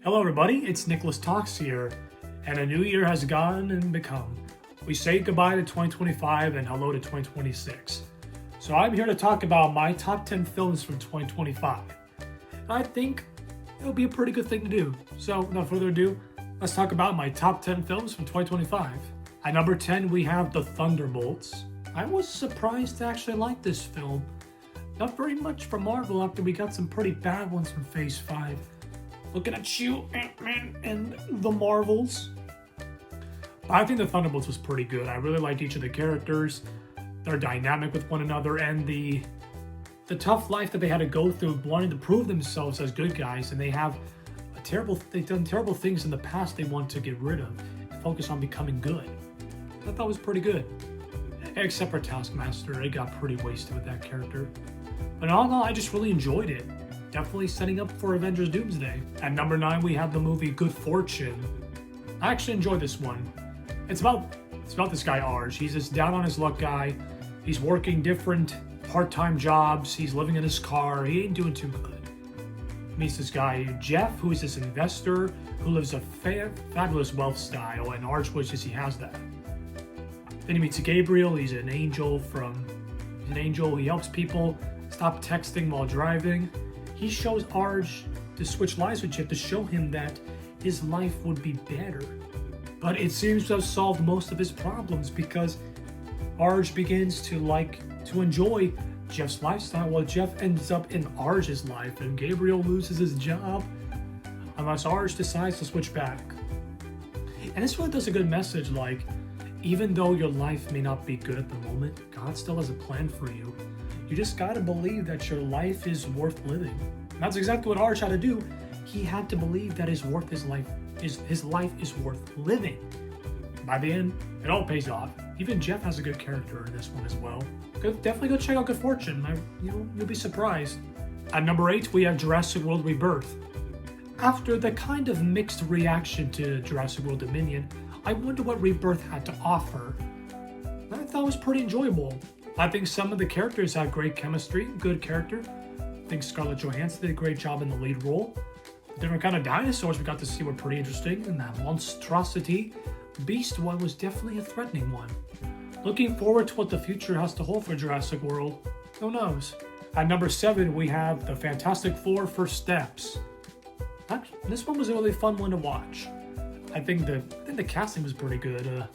Hello everybody, it's Nicholas Talks here, and a new year has gone and become. We say goodbye to 2025 and hello to 2026. So I'm here to talk about my top 10 films from 2025. I think it'll be a pretty good thing to do. So without further ado, let's talk about my top 10 films from 2025. At number 10, we have The Thunderbolts. I was surprised to actually like this film. Not very much from Marvel after we got some pretty bad ones from Phase 5. Looking at you, Ant-Man and the Marvels. I think The Thunderbolts was pretty good. I really liked each of the characters, their dynamic with one another, and the tough life that they had to go through, wanting to prove themselves as good guys, and they've done terrible things in the past they want to get rid of and focus on becoming good. I thought was pretty good. Except for Taskmaster, it got pretty wasted with that character. But all in all, I just really enjoyed it. Definitely setting up for Avengers Doomsday. At number 9, we have the movie Good Fortune. I actually enjoyed this one. It's about this guy Arj. He's this down on his luck guy. He's working different part-time jobs. He's living in his car. He ain't doing too good. He meets this guy Jeff, who is this investor who lives a fabulous wealth style, and Arj wishes he has that. Then he meets Gabriel. He's an angel. He helps people stop texting while driving. He shows Arj to switch lives with Jeff to show him that his life would be better. But it seems to have solved most of his problems because Arj begins to enjoy Jeff's lifestyle while Jeff ends up in Arj's life, and Gabriel loses his job unless Arj decides to switch back. And this really does a good message, like, even though your life may not be good at the moment, God still has a plan for you. You just gotta believe that your life is worth living. And that's exactly what Arj had to do. He had to believe that his life is worth living. By the end, it all pays off. Even Jeff has a good character in this one as well. Definitely go check out Good Fortune. You'll be surprised. At number 8, we have Jurassic World Rebirth. After the kind of mixed reaction to Jurassic World Dominion, I wonder what Rebirth had to offer. I thought it was pretty enjoyable. I think some of the characters had great chemistry, good character. I think Scarlett Johansson did a great job in the lead role. The different kind of dinosaurs we got to see were pretty interesting, and that monstrosity beast one was definitely a threatening one. Looking forward to what the future has to hold for Jurassic World. Who knows? At number 7, we have the Fantastic Four: First Steps. This one was a really fun one to watch. I think the casting was pretty good.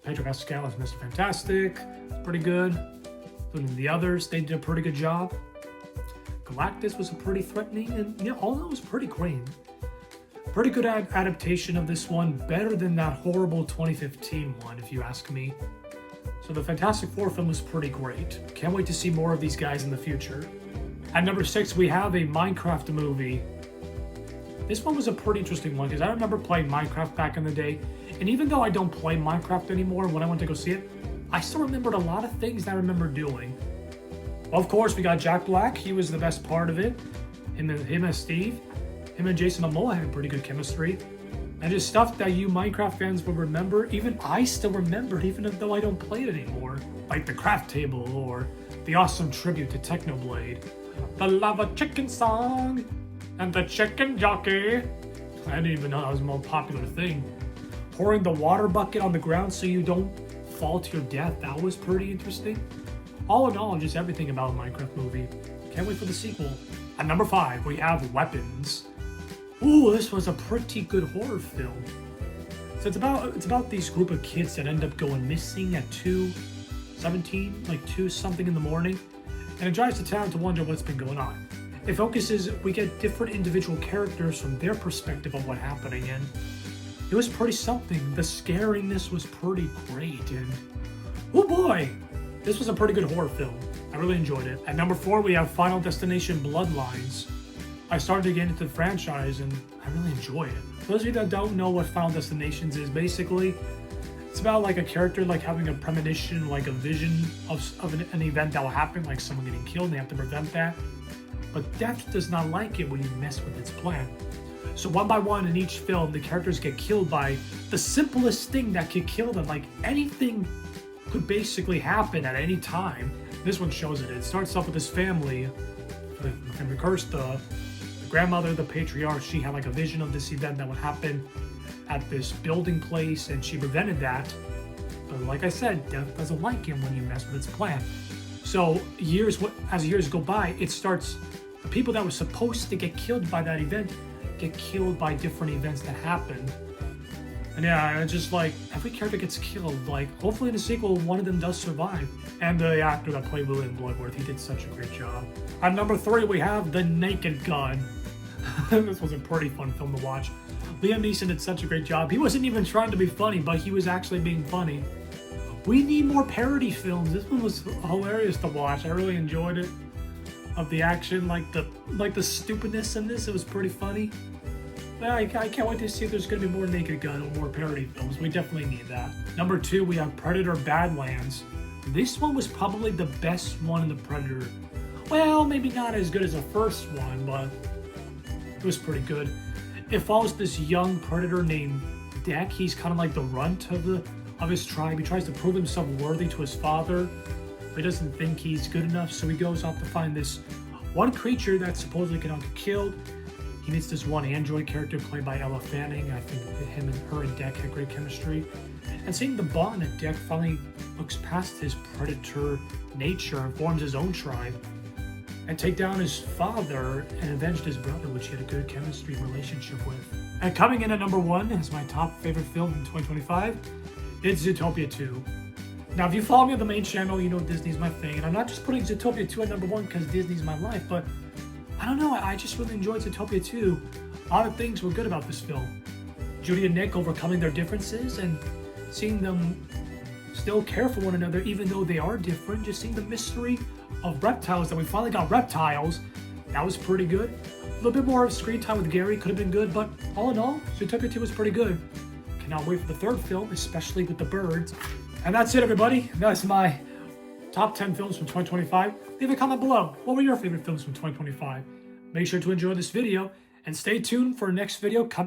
Pedro Pascal as Mr. Fantastic, pretty good. Including the others, they did a pretty good job. Galactus was pretty threatening, and all that was pretty great. Pretty good adaptation of this one, better than that horrible 2015 one, if you ask me. So the Fantastic Four film was pretty great. Can't wait to see more of these guys in the future. At number 6, we have a Minecraft movie. This one was a pretty interesting one because I remember playing Minecraft back in the day, and even though I don't play Minecraft anymore, when I went to go see it, I still remembered a lot of things that I remember doing. Of course, we got Jack Black. He was the best part of it. Him and Steve. Him and Jason Momoa had pretty good chemistry. And just stuff that you Minecraft fans will remember. Even I still remember, even though I don't play it anymore. Like the craft table or the awesome tribute to Technoblade. The Lava Chicken song and the Chicken Jockey. I didn't even know that was a more popular thing. Pouring the water bucket on the ground so you don't fall to your death. That was pretty interesting. All in all, just everything about a Minecraft movie. Can't wait for the sequel. At number 5, we have Weapons. Ooh, this was a pretty good horror film. So it's about these group of kids that end up going missing at 2 something in the morning, and it drives the town to wonder what's been going on. It focuses, we get different individual characters from their perspective of what happening, and it was pretty something. The scariness was pretty great, and oh boy, this was a pretty good horror film. I really enjoyed it. At number 4, we have Final Destination Bloodlines. I started to get into the franchise, and I really enjoy it. For those of you that don't know what Final Destinations is, basically, it's about like a character like having a premonition, like a vision of an event that will happen, like someone getting killed, and they have to prevent that. But death does not like it when you mess with its plan. So one by one in each film, the characters get killed by the simplest thing that could kill them. Like anything could basically happen at any time. This one shows it. It starts off with this family. The family cursed. The the grandmother, the patriarch, she had like a vision of this event that would happen at this building place, and she prevented that. But like I said, death doesn't like him when you mess with its plan. So as years go by, it starts, the people that were supposed to get killed by that event get killed by different events that happened. And yeah, it's just like every character gets killed. Like, hopefully in the sequel, one of them does survive. And the actor that played William Bloodworth, he did such a great job. At number 3, we have The Naked Gun. This was a pretty fun film to watch. Liam Neeson did such a great job. He wasn't even trying to be funny, but he was actually being funny. We need more parody films. This one was hilarious to watch. I really enjoyed it. Of the action, like the stupidness in this, it was pretty funny. I can't wait to see if there's going to be more Naked Gun or more parody films. We definitely need that. Number 2, we have Predator Badlands. This one was probably the best one in the Predator. Well, maybe not as good as the first one, but it was pretty good. It follows this young Predator named Deck. He's kind of like the runt of his tribe. He tries to prove himself worthy to his father, but he doesn't think he's good enough, so he goes off to find this one creature that supposedly cannot get killed. He meets this one android character played by Ella Fanning. I think her and Deck had great chemistry. And seeing the bond that Deck finally looks past his predator nature and forms his own tribe and take down his father and avenge his brother, which he had a good chemistry relationship with. And coming in at number 1 as my top favorite film in 2025, it's Zootopia 2. Now, if you follow me on the main channel, you know Disney's my thing. And I'm not just putting Zootopia 2 at number 1 because Disney's my life, but I don't know, I just really enjoyed Zootopia 2. A lot of things were good about this film. Judy and Nick overcoming their differences and seeing them still care for one another even though they are different. Just seeing the mystery of reptiles, that we finally got reptiles, that was pretty good. A little bit more screen time with Gary could have been good, but all in all, Zootopia 2 was pretty good. Cannot wait for the third film, especially with the birds. And that's it, everybody. That's my top 10 films from 2025. Leave a comment below. What were your favorite films from 2025? Make sure to enjoy this video and stay tuned for our next video coming.